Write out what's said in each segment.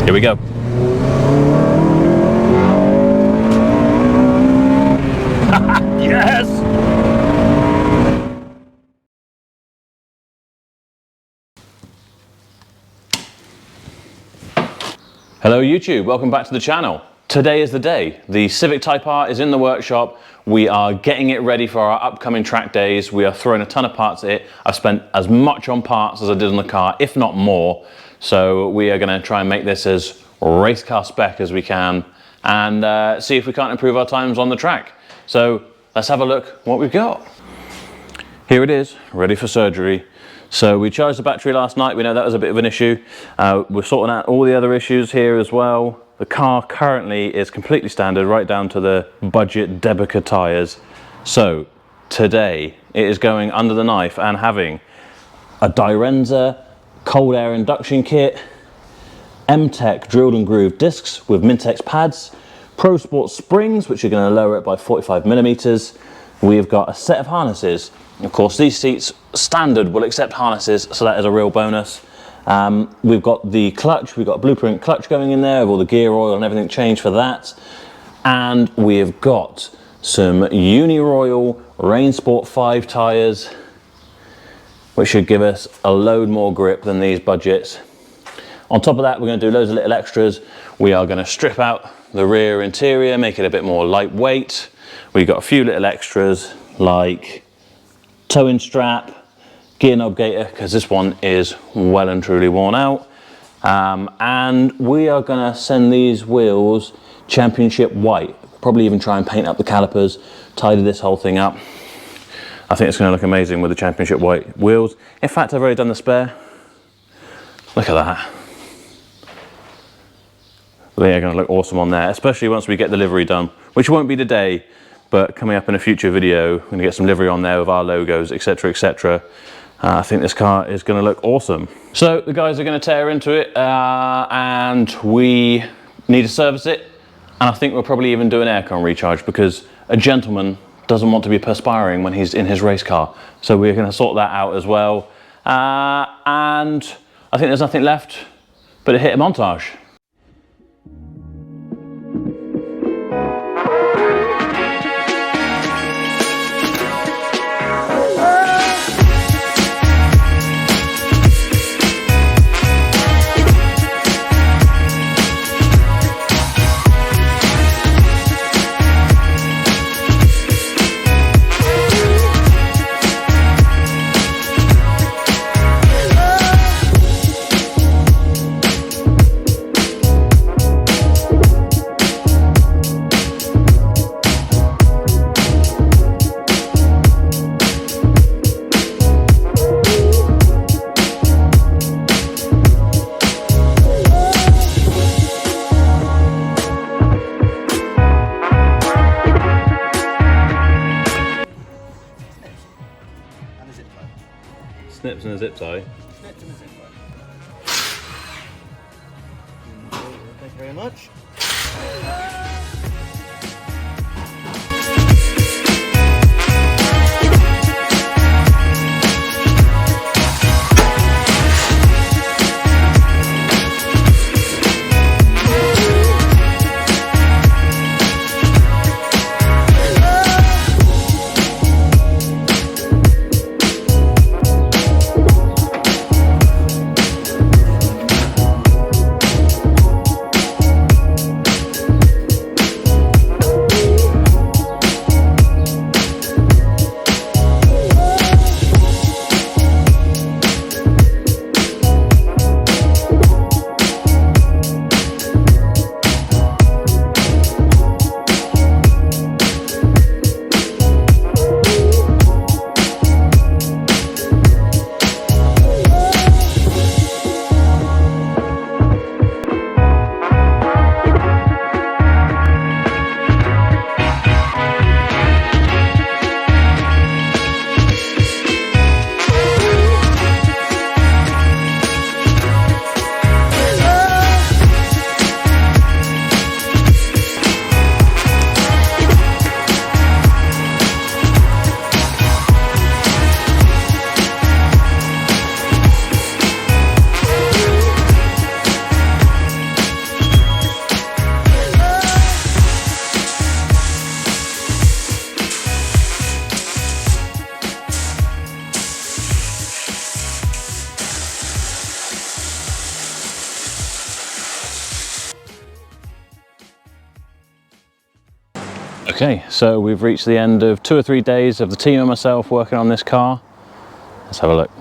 Here we go. Yes! Hello YouTube, welcome back to the channel. Today is the day. The Civic Type R is in the workshop. We are getting it ready for our upcoming track days. We are throwing a ton of parts at it. I've spent as much on parts as I did on the car, if not more. So we are gonna try and make this as race car spec as we can and see if we can't improve our times on the track. So let's have a look what we've got. Here it is, ready for surgery. So we charged the battery last night. We know that was a bit of an issue. We're sorting out all the other issues here as well. The car currently is completely standard, right down to the budget Debica tyres. So today it is going under the knife and having a Direnza cold air induction kit, M-Tech drilled and grooved discs with Mintex pads, Pro Sport springs, which are going to lower it by 45 millimeters. We've got a set of harnesses. Of course, these seats standard will accept harnesses, so that is a real bonus. We've got the clutch, we've got a blueprint clutch going in there with all the gear oil and everything changed for that. And we've got some Uniroyal Rain Sport 5 tyres, which should give us a load more grip than these budgets. On top of that, we're going to do loads of little extras. We are going to strip out the rear interior, make it a bit more lightweight. We've got a few little extras like towing strap, gear knob gaiter, because this one is well and truly worn out. And we are going to send these wheels championship white. Probably even try and paint up the calipers, tidy this whole thing up. I think it's going to look amazing with the championship white wheels. In fact, I've already done the spare. Look at that. They are going to look awesome on there, especially once we get the livery done, which won't be today, but coming up in a future video, we're going to get some livery on there with our logos, etc, etc. I think this car is going to look awesome. So the guys are going to tear into it and we need to service it. And I think we'll probably even do an aircon recharge because a gentleman doesn't want to be perspiring when he's in his race car. So we're going to sort that out as well. And I think there's nothing left but a hit a montage. Snips and a zip tie. Snips and a zip tie. Thank you very much. Okay, so we've reached the end of 2 or 3 days of the team and myself working on this car. Let's have a look.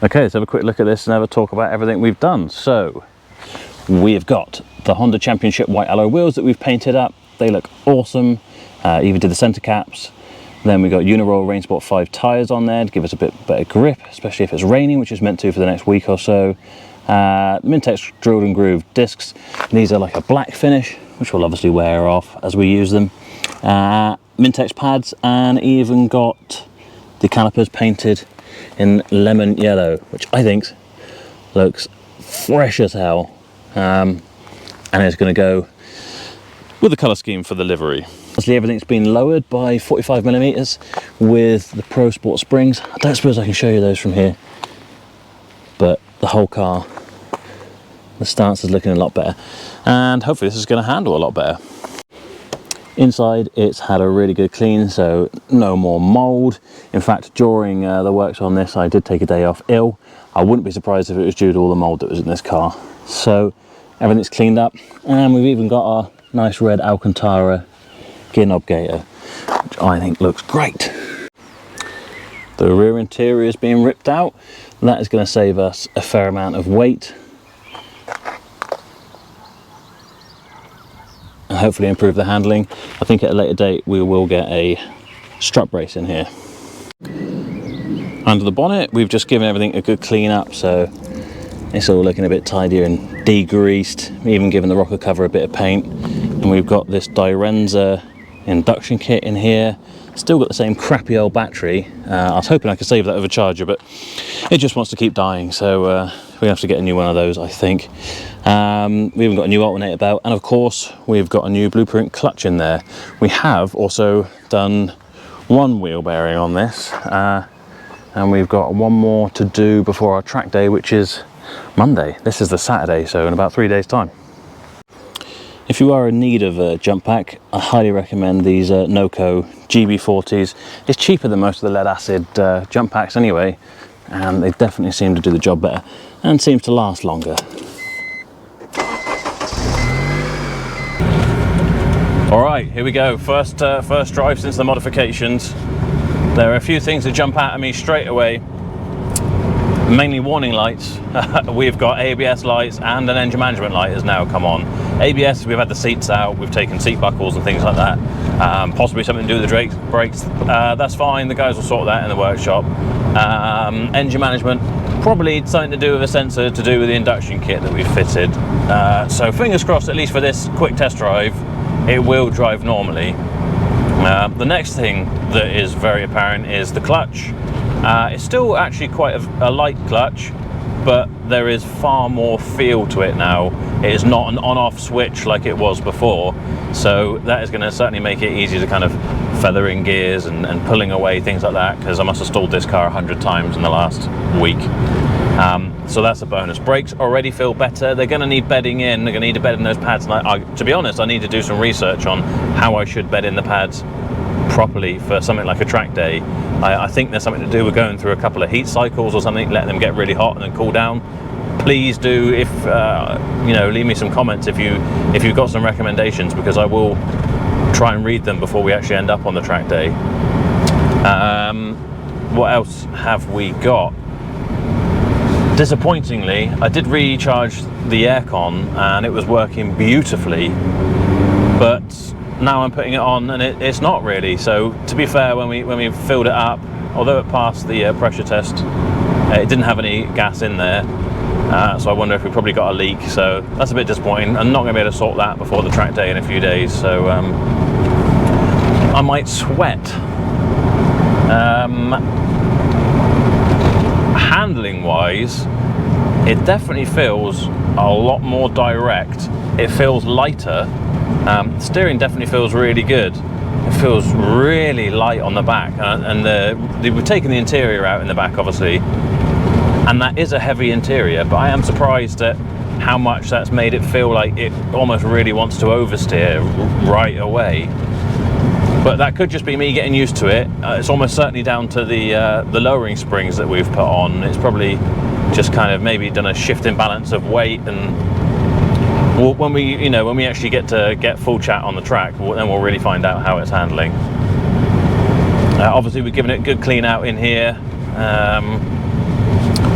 Okay, let's have a quick look at this and have a talk about everything we've done. So, we've got the Honda Championship white alloy wheels that we've painted up. They look awesome. Even did the center caps. Then we got Uniroyal Rain Sport 5 tyres on there to give us a bit better grip, especially if it's raining, which is meant to for the next week or so. Mintex drilled and grooved discs. These are like a black finish, which will obviously wear off as we use them. Mintex pads, and even got the calipers painted in lemon yellow, which I think looks fresh as hell, and it's going to go with the colour scheme for the livery. Obviously everything's been lowered by 45mm with the Pro Sport springs. I don't suppose I can show you those from here, but the whole car, the stance is looking a lot better, and hopefully this is going to handle a lot better. Inside it's had a really good clean, so no more mould. In fact, during the works on this I did take a day off ill. I wouldn't be surprised if it was due to all the mould that was in this car. So everything's cleaned up, and we've even got our nice red Alcantara gear knob gator, which I think looks great. The rear interior is being ripped out. That is going to save us a fair amount of weight and hopefully improve the handling. I think at a later date we will get a strut brace in here. Under the bonnet we've just given everything a good clean up, so it's all looking a bit tidier and degreased, even given the rocker cover a bit of paint. And we've got this Direnza induction kit in here. Still got the same crappy old battery. I was hoping I could save that with a charger, but it just wants to keep dying, so we're gonna have to get a new one of those, I think. We even got a new alternator belt, and of course we've got a new blueprint clutch in there. We have also done one wheel bearing on this, and we've got one more to do before our track day, which is Monday. This is the Saturday, so in about 3 days time. If you are in need of a jump pack, I highly recommend these Noco GB40s. It's cheaper than most of the lead acid jump packs anyway, and they definitely seem to do the job better and seems to last longer. All right, here we go. First drive since the modifications. There are a few things that jump out at me straight away. Mainly warning lights. We've got ABS lights, and an engine management light has now come on. ABS, we've had the seats out, we've taken seat buckles and things like that. Possibly something to do with the brakes. That's fine, the guys will sort that in the workshop. Engine management, probably something to do with a sensor to do with the induction kit that we've fitted. So fingers crossed, at least for this quick test drive, it will drive normally. The next thing that is very apparent is the clutch. It's still actually quite a light clutch, but there is far more feel to it now. It is not an on-off switch like it was before, so that is going to certainly make it easier to kind of feather in gears and pulling away, things like that, because I must have stalled this car 100 times in the last week. So that's a bonus. Brakes already feel better. They're going to need bedding in. They're going to need to bed in those pads. And to be honest, I need to do some research on how I should bed in the pads properly for something like a track day. I think there's something to do with going through a couple of heat cycles or something, letting them get really hot and then cool down. Please do, if you know, leave me some comments if you've got some recommendations, because I will try and read them before we actually end up on the track day. What else have we got? Disappointingly, I did recharge the aircon and it was working beautifully, but now I'm putting it on and it's not really. So to be fair, when we filled it up, although it passed the pressure test, it didn't have any gas in there. So I wonder if we probably got a leak. So that's a bit disappointing. I'm not going to be able to sort that before the track day in a few days. So I might sweat. Handling wise, it definitely feels a lot more direct it feels lighter. Steering definitely feels really good. It feels really light on the back, and we've taken the interior out in the back, obviously, and that is a heavy interior, but I am surprised at how much that's made it feel like it almost really wants to oversteer right away. But that could just be me getting used to it. It's almost certainly down to the lowering springs that we've put on. It's probably just kind of maybe done a shift in balance of weight, and when we actually get full chat on the track, then we'll really find out how it's handling. Obviously, we've given it a good clean out in here,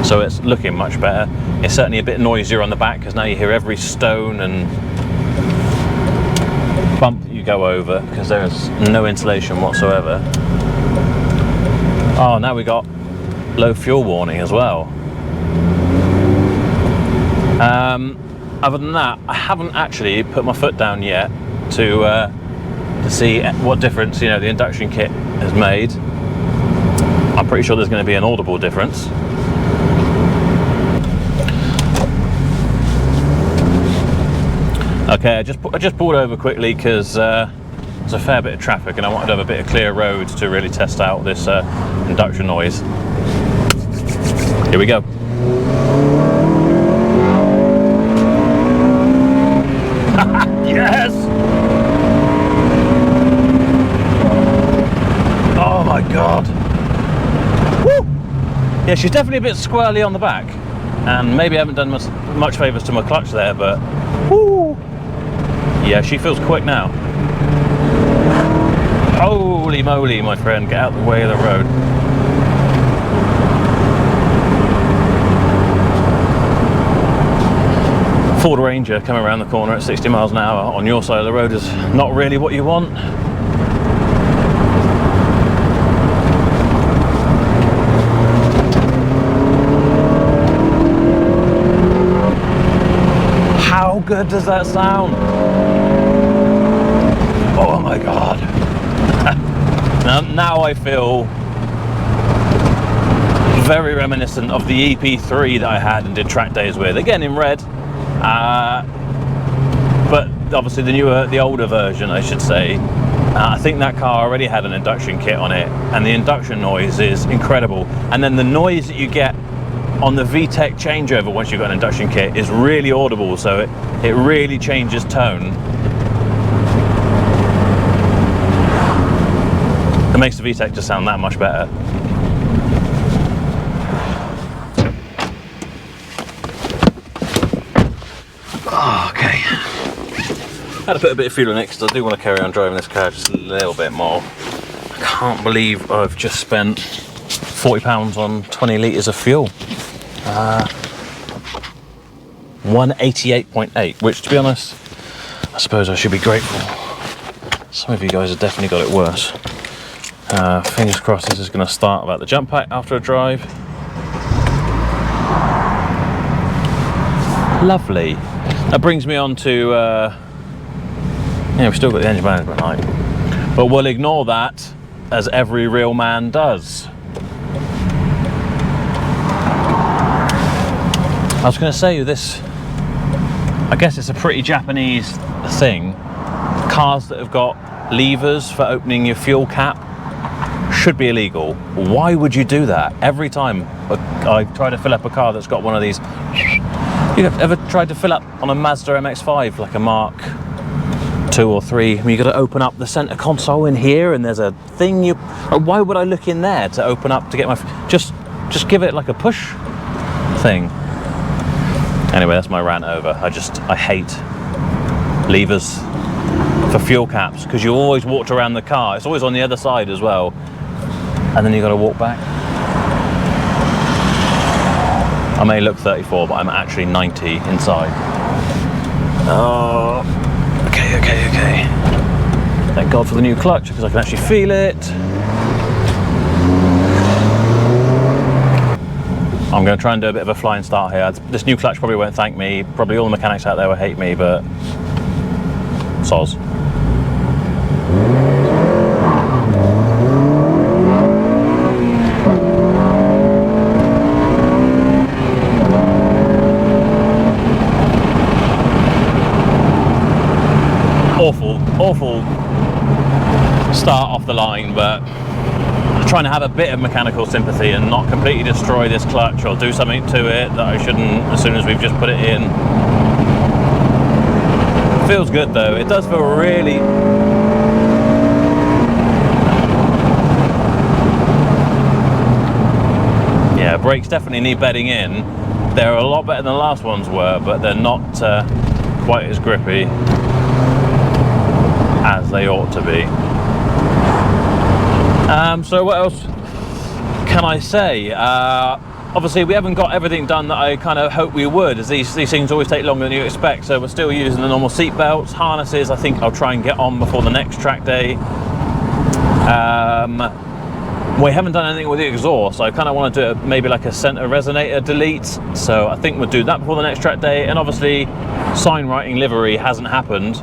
so it's looking much better. It's certainly a bit noisier on the back because now you hear every stone and bump that you go over because there's no insulation whatsoever. Oh, now we got low fuel warning as well. Other than that, I haven't actually put my foot down yet to see what difference the induction kit has made. I'm pretty sure there's going to be an audible difference. Okay, I just pulled over quickly because there's a fair bit of traffic and I wanted to have a bit of clear road to really test out this induction noise. Here we go. Yes! Oh my god! Woo! Yeah, she's definitely a bit squirrely on the back, and maybe I haven't done much favours to my clutch there, but woo! Yeah, she feels quick now. Holy moly, my friend, get out the way of the road. Ford Ranger coming around the corner at 60 miles an hour on your side of the road is not really what you want. How good does that sound? Oh my god. Now I feel very reminiscent of the EP3 that I had and did track days with, again in red. But obviously the older version, I should say. I think that car already had an induction kit on it, and the induction noise is incredible. And then the noise that you get on the VTEC changeover once you've got an induction kit is really audible, so it really changes tone. It makes the VTEC just sound that much better. Okay. Had to put a bit of fuel in it because I do want to carry on driving this car just a little bit more. I can't believe I've just spent £40 on 20 litres of fuel. 188.8, which, to be honest, I suppose I should be grateful. Some of you guys have definitely got it worse. Fingers crossed this is going to start about the jump pack after a drive. Lovely. That brings me on to, we've still got the engine management light, but we'll ignore that, as every real man does. I was going to say this, I guess it's a pretty Japanese thing. Cars that have got levers for opening your fuel cap should be illegal. Why would you do that? Every time I try to fill up a car that's got one of these, you've ever tried to fill up on a Mazda MX-5, like a Mark 2 or 3, you got to open up the center console in here, and there's a thing why would I look in there to open up to get my, just give it like a push thing. Anyway, that's my rant over. I hate levers for fuel caps, because you always walked around the car, it's always on the other side as well, and then you got to walk back. I may look 34, but I'm actually 90 inside. Oh, okay. Thank God for the new clutch, because I can actually feel it. I'm going to try and do a bit of a flying start here. This new clutch probably won't thank me. Probably all the mechanics out there will hate me, but soz. awful start off the line, but I'm trying to have a bit of mechanical sympathy and not completely destroy this clutch or do something to it that I shouldn't as soon as we've just put it in. It feels good though. It does feel really... Yeah, brakes definitely need bedding in. They're a lot better than the last ones were, but they're not quite as grippy as they ought to be. So what else can I say? Obviously we haven't got everything done that I kind of hoped we would, as these things always take longer than you expect, so we're still using the normal seat belts, harnesses. I think I'll try and get on before the next track day. We haven't done anything with the exhaust. I kind of want to do maybe like a center resonator delete, so I think we'll do that before the next track day. And obviously sign writing livery hasn't happened,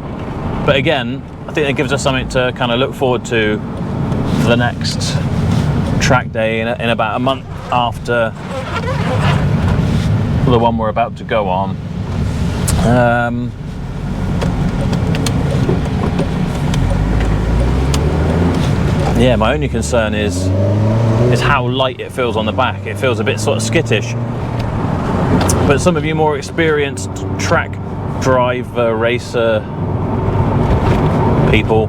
but again I think it gives us something to kind of look forward to for the next track day in about a month after the one we're about to go on. Yeah, my only concern is how light it feels on the back. It feels a bit sort of skittish. But some of you more experienced track driver, racer people,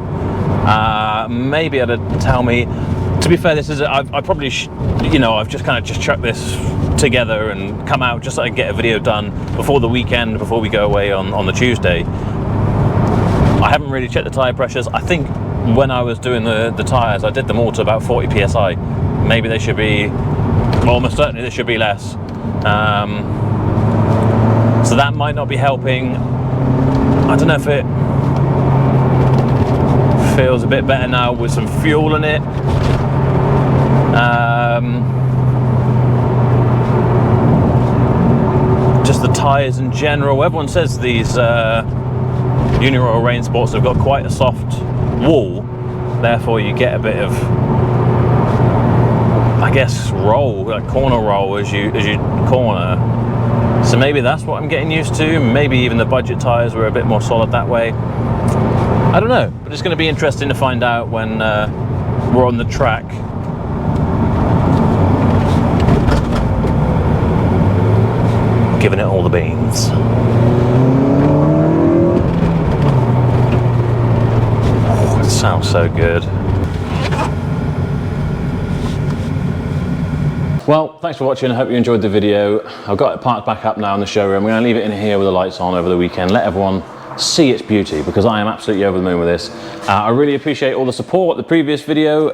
maybe able to tell me. To be fair, this is I probably you know, I've just kind of just chucked this together and come out just so I can get a video done before the weekend, before we go away on the Tuesday. I haven't really checked the tyre pressures. I think when I was doing the tyres, I did them all to about 40 psi. Maybe they should be, well, almost certainly they should be less. So that might not be helping. I don't know if it feels a bit better now with some fuel in it. Just the tyres in general. Everyone says these Uniroyal Rain Sports have got quite a soft wall, therefore you get a bit of, I guess, roll, like corner roll as you corner. So maybe that's what I'm getting used to. Maybe even the budget tyres were a bit more solid that way. I don't know, but it's going to be interesting to find out when we're on the track. Giving it all the beans. Sounds so good. Well, thanks for watching. I hope you enjoyed the video. I've got it parked back up now in the showroom. I'm going to leave it in here with the lights on over the weekend. Let everyone see its beauty, because I am absolutely over the moon with this. I really appreciate all the support. The previous video,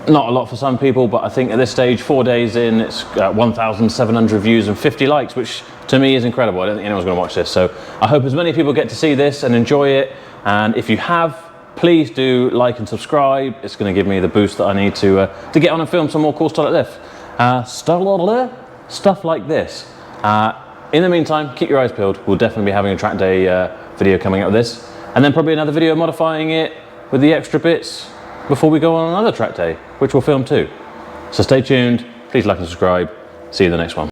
not a lot for some people, but I think at this stage, 4 days in, it's 1,700 views and 50 likes, which to me is incredible. I don't think anyone's going to watch this. So I hope as many people get to see this and enjoy it. And if you have, please do like and subscribe. It's going to give me the boost that I need to get on and film some more cool stuff like this. Stuff like this. In the meantime, keep your eyes peeled. We'll definitely be having a track day video coming out of this. And then probably another video modifying it with the extra bits before we go on another track day, which we'll film too. So stay tuned. Please like and subscribe. See you in the next one.